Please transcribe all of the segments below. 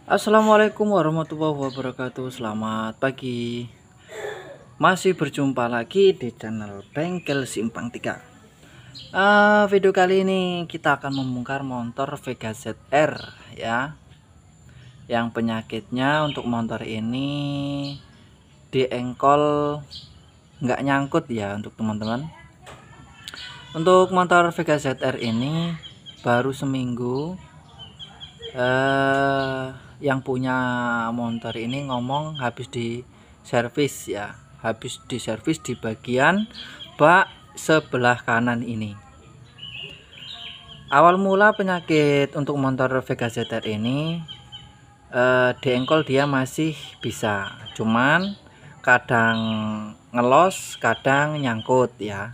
Assalamualaikum warahmatullahi wabarakatuh. Selamat pagi. Masih berjumpa lagi di channel Bengkel Simpang 3. Video kali ini kita akan membongkar motor Vega ZR ya. Yang penyakitnya untuk motor ini di engkol nggak nyangkut ya untuk teman-teman. Untuk motor Vega ZR ini baru seminggu. Yang punya motor ini ngomong habis di servis ya, habis di servis di bagian bak sebelah kanan ini. Awal mula penyakit untuk motor Vega ZR ini di engkol dia masih bisa, cuman kadang ngelos, kadang nyangkut ya.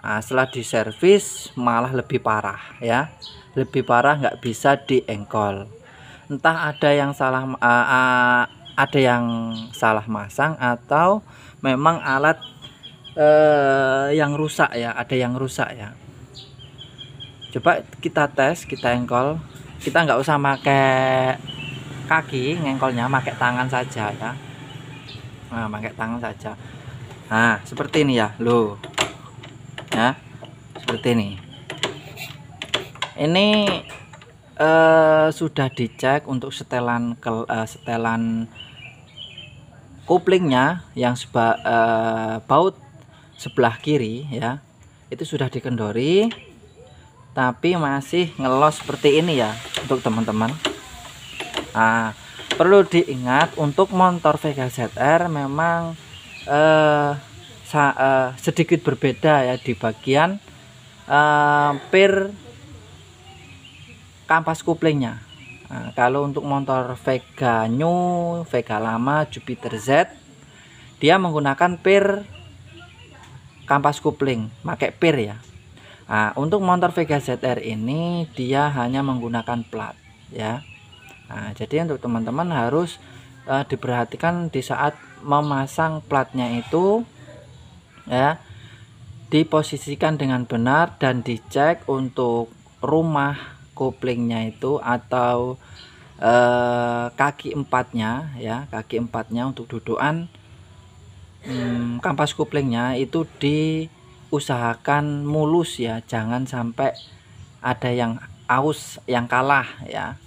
Setelah diservis malah lebih parah ya, lebih parah, nggak bisa di engkol. Entah ada yang salah masang atau memang alat yang rusak ya, ada yang rusak ya. Coba kita tes, kita engkol, kita nggak usah pakai kaki ngengkolnya, pakai tangan saja ya. Pakai tangan saja. Nah seperti ini ya loh ya, seperti ini. Ini sudah dicek untuk setelan koplingnya yang baut sebelah kiri ya, itu sudah dikendori, tapi masih ngelos seperti ini ya untuk teman-teman. Perlu diingat untuk motor Vega ZR memang sedikit berbeda ya di bagian pir kampas kuplingnya. Kalau untuk motor Vega New, Vega lama, Jupiter Z, dia menggunakan pir kampas kupling, pakai pir ya. Untuk motor Vega ZR ini dia hanya menggunakan plat ya. Jadi untuk teman-teman harus diperhatikan di saat memasang platnya itu ya, diposisikan dengan benar dan dicek untuk rumah koplingnya itu atau kaki empatnya ya, kaki empatnya untuk dudukan kampas koplingnya itu diusahakan mulus ya, jangan sampai ada yang aus, yang kalah ya.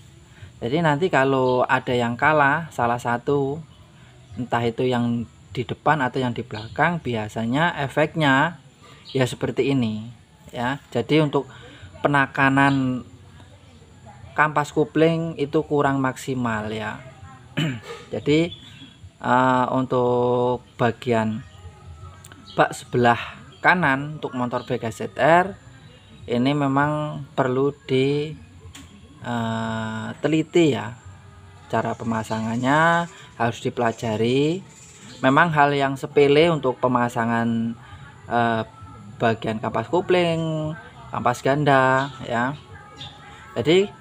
Jadi nanti kalau ada yang kalah salah satu, entah itu yang di depan atau yang di belakang, biasanya efeknya ya seperti ini ya. Jadi untuk penekanan kampas kopling itu kurang maksimal ya. Jadi untuk bagian bak sebelah kanan untuk motor Vega ZR ini memang perlu diteliti ya, cara pemasangannya harus dipelajari. Memang hal yang sepele untuk pemasangan bagian kampas kopling, kampas ganda ya. Jadi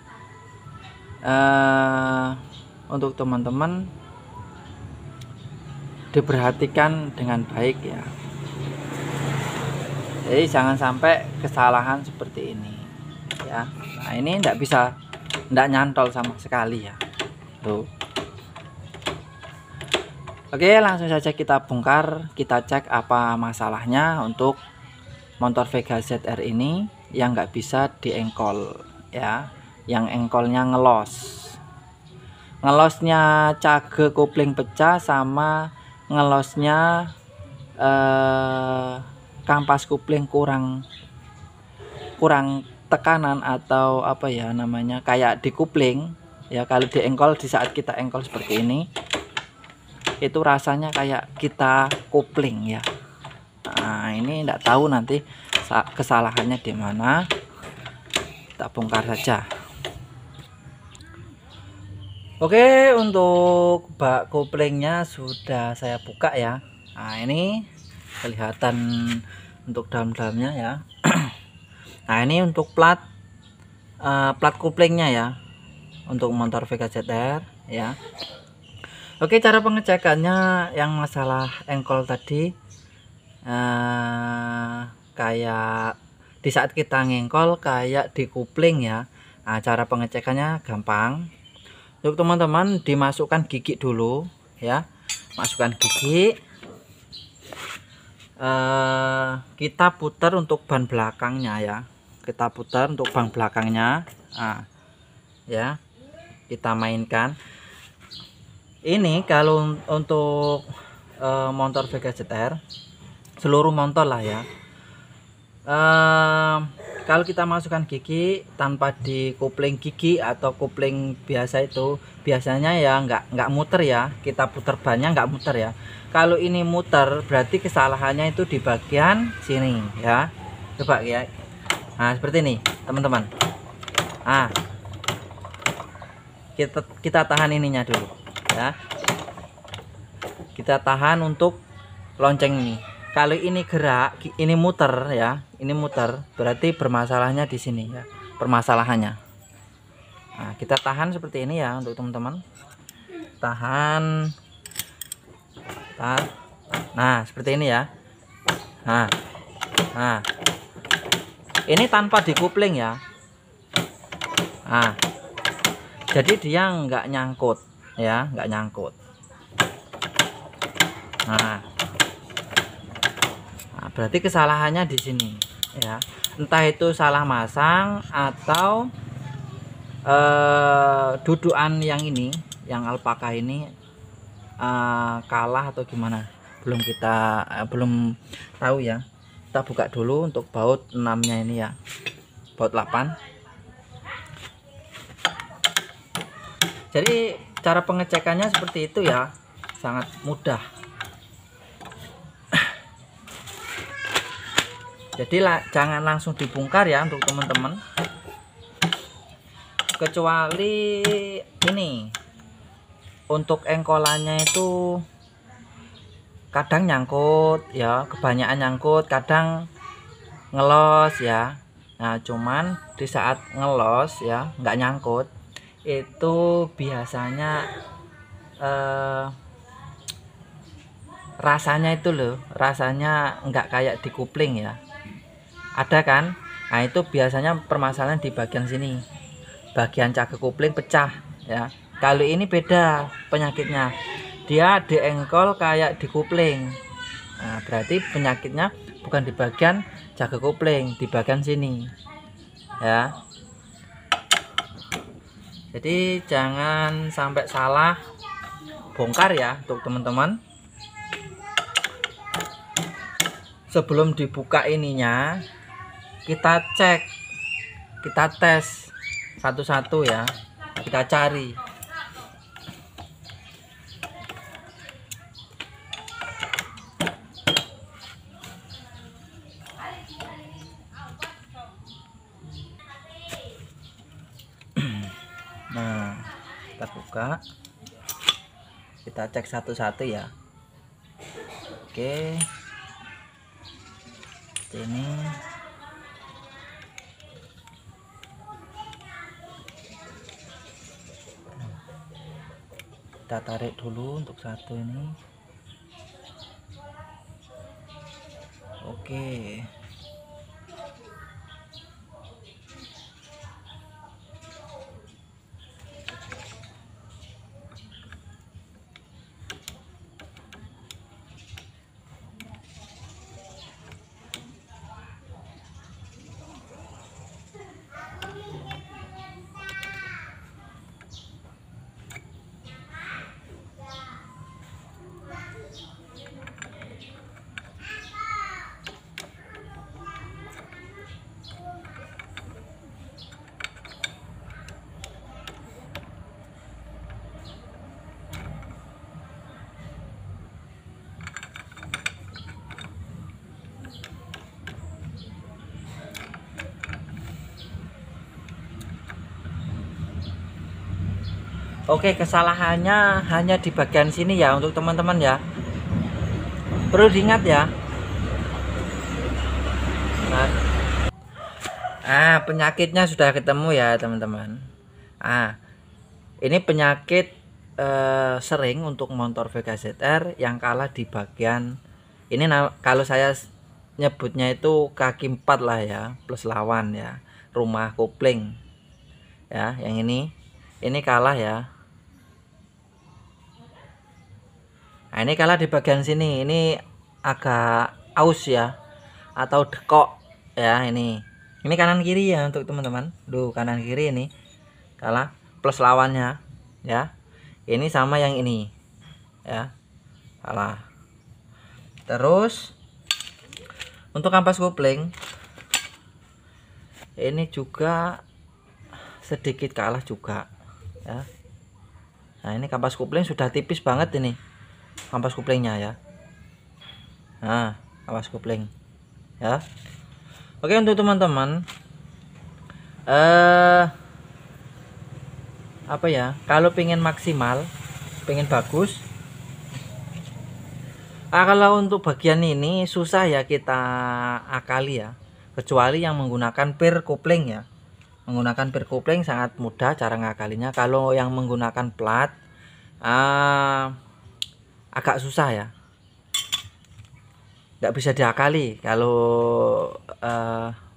untuk teman-teman diperhatikan dengan baik ya. Jadi jangan sampai kesalahan seperti ini ya. Nah ini tidak nyantol sama sekali ya tuh. Oke, langsung saja kita bongkar, kita cek apa masalahnya untuk motor Vega ZR ini yang nggak bisa diengkol ya, yang engkolnya ngelosnya cage kopling pecah sama ngelosnya kampas kopling kurang tekanan atau apa ya namanya, kayak di kopling ya. Kalau diengkol, di saat kita engkol seperti ini itu rasanya kayak kita kopling ya. Nah ini enggak tahu nanti kesalahannya di mana, kita bongkar saja. Oke, untuk bak koplingnya sudah saya buka ya. Nah ini kelihatan untuk dalam-dalamnya ya. Nah ini untuk plat koplingnya ya, untuk motor Vega ZR ya. Oke, cara pengecekannya yang masalah engkol tadi, kayak di saat kita ngengkol kayak di kopling ya. Nah cara pengecekannya gampang. Untuk teman-teman dimasukkan gigi dulu ya, masukkan gigi. Kita putar untuk ban belakangnya ya, kita putar untuk ban belakangnya. Nah, ya kita mainkan. Ini kalau untuk motor Vega ZR seluruh motor lah ya, kalau kita masukkan gigi tanpa di kopling gigi atau kopling biasa itu biasanya ya nggak muter ya, kita putar bannya nggak muter ya. Kalau ini muter berarti kesalahannya itu di bagian sini ya. Coba ya, nah seperti ini teman-teman. Nah kita tahan ininya dulu ya, kita tahan untuk lonceng ini. Kalau ini gerak, ini muter ya, ini muter, berarti bermasalahnya di sini ya, permasalahannya. Nah, kita tahan seperti ini ya untuk teman-teman. Tahan. Nah, seperti ini ya. Nah, ini tanpa dikupling ya. Nah, jadi dia nggak nyangkut ya, nggak nyangkut. Nah, berarti kesalahannya di sini ya, entah itu salah masang atau dudukan yang ini, yang alpaka ini kalah atau gimana, belum tahu ya. Kita buka dulu untuk baut 6 nya ini ya, baut 8. Jadi cara pengecekannya seperti itu ya, sangat mudah. Jadi jangan langsung dibongkar ya untuk teman-teman, kecuali ini untuk engkolannya itu kadang nyangkut ya, kebanyakan nyangkut, kadang ngelos ya. Nah cuman di saat ngelos ya nggak nyangkut itu biasanya rasanya itu loh, rasanya nggak kayak dikupling ya, ada kan. Nah itu biasanya permasalahan di bagian sini, bagian cakek kopling pecah ya. Kalau ini beda penyakitnya, dia diengkol kayak dikupling. Nah berarti penyakitnya bukan di bagian cakek kopling, di bagian sini ya. Jadi jangan sampai salah bongkar ya untuk teman-teman. Sebelum dibuka ininya, kita cek, kita tes satu-satu ya, kita cari. Nah kita buka, kita cek satu-satu ya. Oke, ini kita tarik dulu untuk satu ini. Oke, oke, kesalahannya hanya di bagian sini ya untuk teman-teman ya. Perlu diingat ya. Nah, penyakitnya sudah ketemu ya teman-teman. Ini penyakit sering untuk motor Vega ZR yang kalah di bagian ini. Kalau saya nyebutnya itu kaki 4 lah ya, plus lawan ya, rumah kopling ya. Yang ini kalah ya. Nah, ini kalah di bagian sini, ini agak aus ya, atau dekok ya. Ini kanan kiri ya untuk teman-teman. Duh, kanan kiri ini kalah plus lawannya ya. Ini sama yang ini ya, kalah. Terus untuk kampas kopling ini juga sedikit kalah juga ya. Nah, ini kampas kopling sudah tipis banget ini kampas koplingnya ya. Nah, kampas kopling ya. Oke, untuk teman-teman apa ya, kalau pengen maksimal, pengen bagus, kalau untuk bagian ini susah ya kita akali ya, kecuali yang menggunakan pir kopling ya. Menggunakan pir kopling sangat mudah cara ngakalinya. Kalau yang menggunakan plat agak susah ya, nggak bisa diakali. Kalau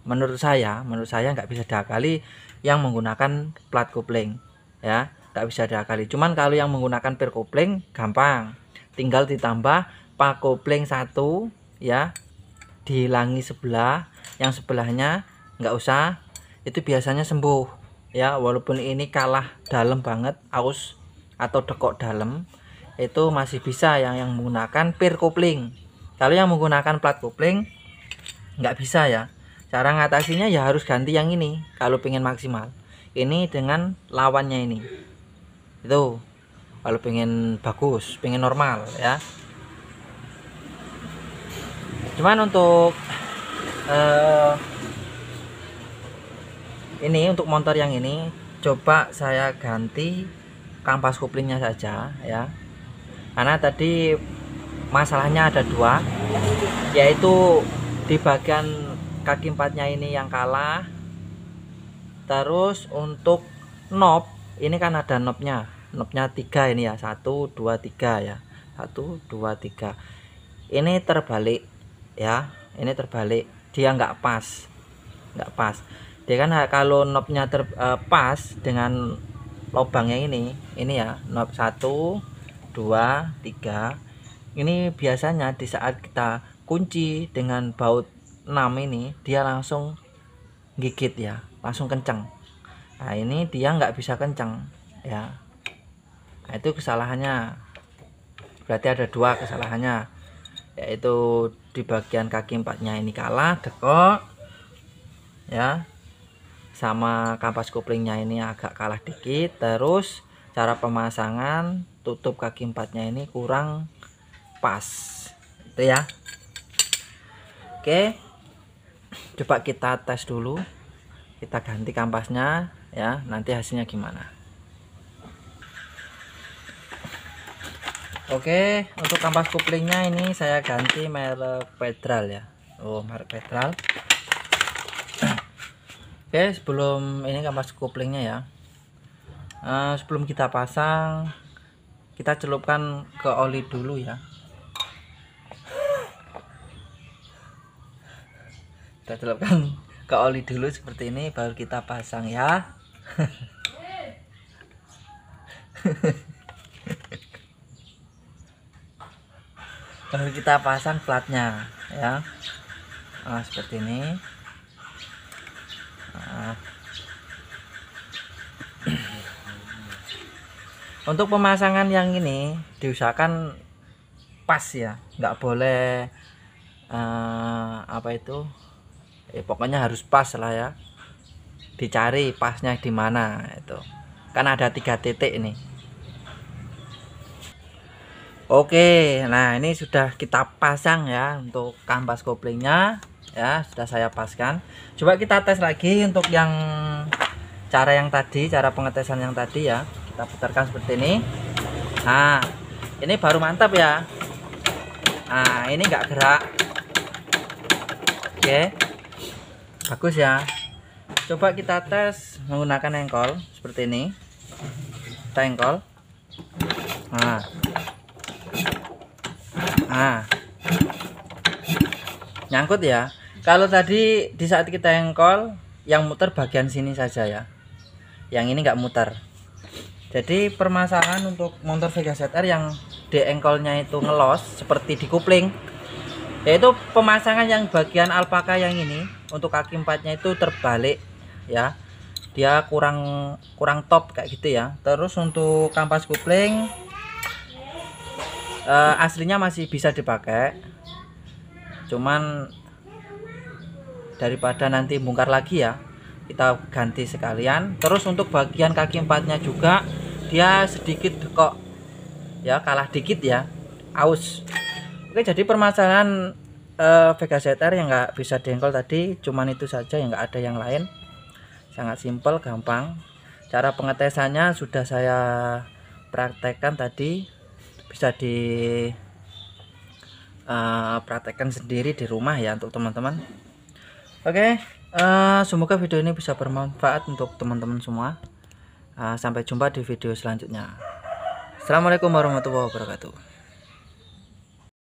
menurut saya nggak bisa diakali yang menggunakan plat kopling ya, nggak bisa diakali. Cuman kalau yang menggunakan pir kopling gampang, tinggal ditambah pak kopling satu ya, dihilangi sebelah, yang sebelahnya nggak usah, itu biasanya sembuh ya. Walaupun ini kalah dalam banget, aus atau dekok dalam, itu masih bisa yang menggunakan pir kopling. Kalau yang menggunakan plat kopling nggak bisa ya. Cara ngatasinya ya harus ganti yang ini kalau pengen maksimal. Ini dengan lawannya ini, itu kalau pengen bagus, pengen normal ya. Cuman untuk ini, untuk motor yang ini coba saya ganti kampas koplingnya saja ya, karena tadi masalahnya ada dua, yaitu di bagian kaki empatnya ini yang kalah. Terus untuk knob ini kan ada knobnya 3 ini ya, 1 2 3 ya, 1 2 3. Ini terbalik ya, ini terbalik, dia nggak pas dia kan. Kalau knobnya pas dengan lubangnya ini ya, knob 1 2 3. Ini biasanya di saat kita kunci dengan baut 6 ini, dia langsung gigit ya, langsung kencang. Nah, ini dia nggak bisa kencang ya. Nah, itu kesalahannya. Berarti ada dua kesalahannya, yaitu di bagian kaki empatnya ini kalah dekok ya, sama kampas koplingnya ini agak kalah dikit. Terus cara pemasangan tutup kaki empatnya ini kurang pas itu ya. Oke, coba kita tes dulu, kita ganti kampasnya ya, nanti hasilnya gimana. Oke, untuk kampas koplingnya ini saya ganti merek Federal ya. Oh, merek Federal. Oke, sebelum ini kampas koplingnya ya, sebelum kita pasang, kita celupkan ke oli dulu ya. Kita celupkan ke oli dulu seperti ini, baru kita pasang ya. Baru kita pasang platnya ya. Seperti ini. Untuk pemasangan yang ini diusahakan pas ya, nggak boleh apa itu, pokoknya harus pas lah ya. Dicari pasnya di mana itu, kan ada 3 titik ini. Oke, nah ini sudah kita pasang ya untuk kampas koplingnya ya, sudah saya paskan. Coba kita tes lagi untuk yang cara pengetesan yang tadi ya. Kita putarkan seperti ini. Nah, ini baru mantap ya. Nah, ini nggak gerak. Oke, bagus ya. Coba kita tes menggunakan engkol seperti ini. Kita engkol. Nah, nyangkut ya. Kalau tadi di saat kita engkol, yang muter bagian sini saja ya, yang ini nggak muter. Jadi permasalahan untuk motor Vega ZR yang de-engkolnya itu ngelos seperti di kupling, yaitu pemasangan yang bagian alpaka yang ini untuk kaki empatnya itu terbalik ya, dia kurang top kayak gitu ya. Terus untuk kampas kupling aslinya masih bisa dipakai, cuman daripada nanti bongkar lagi ya, kita ganti sekalian. Terus untuk bagian kaki empatnya juga dia sedikit kok ya, kalah dikit ya, aus. Oke, jadi permasalahan Vega ZR yang nggak bisa dengkol tadi cuman itu saja, yang nggak ada yang lain. Sangat simpel, gampang. Cara pengetesannya sudah saya praktekkan tadi, bisa di praktekkan sendiri di rumah ya untuk teman-teman. Oke, semoga video ini bisa bermanfaat untuk teman-teman semua. Sampai jumpa di video selanjutnya. Assalamualaikum warahmatullahi wabarakatuh.